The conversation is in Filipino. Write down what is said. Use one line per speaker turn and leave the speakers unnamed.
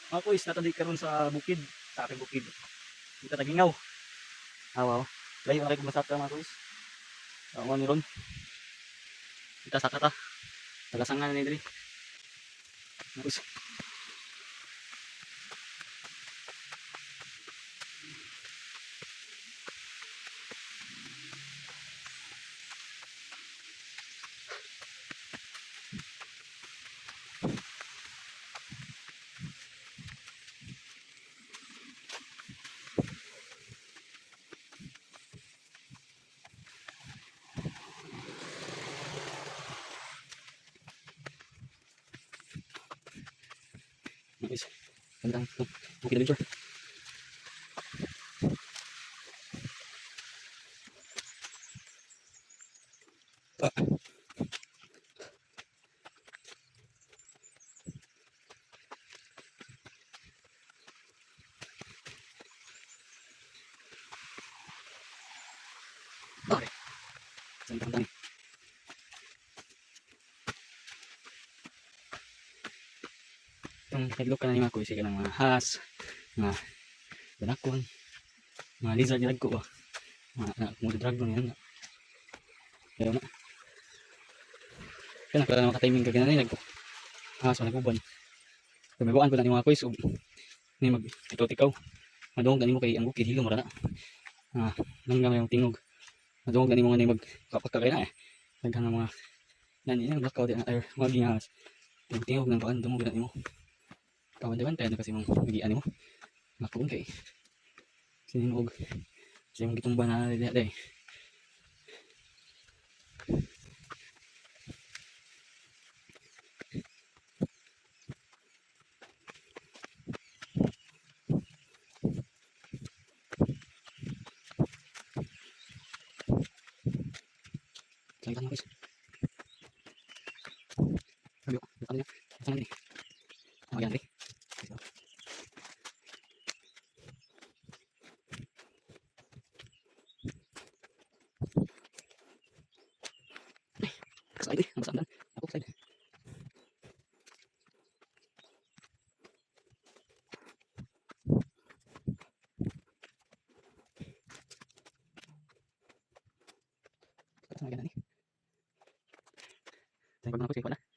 Mga kuis natadi karon sa bukid, sa ating bukid. Kita tagingaw. Wow. Layo na kay masaka mga kuis. Mo ni ron. Kita sa kata. Tagasangan ni diri. Mga kuis. Mga kuis. Tandang bukid adventure. Pare. Tandang. Itong headlock ka na ni mga kuis ka ng mga has, mga danakon, mga lizard drag ko ba. Mga dragon yan. Pero na. Kaya nakala makatiming ka ganun nag so naguban. Gumagawan ko na ni mga kuis ug ni mag ikaw. Madungog gani mo kay ang bukid hilom ra na. Nanggang yung tingog. Madungog gani mo nga ni mag kapagkakay na eh. Nagkang mga nani ang blackout na air mga gingas. Yung tingog ng paan dumog gani mo. Kawan-kawan tayo na kasi mong magian mo. Nakun kay. Sinunog. Kasi yung gitumba na dali. Kailan mo guys? Sabi ko, ano niya? Saan na din? Ayan din. Slide eh, masandan. Ako slide. Saan na ganun eh? Saan ko na ako siya pala?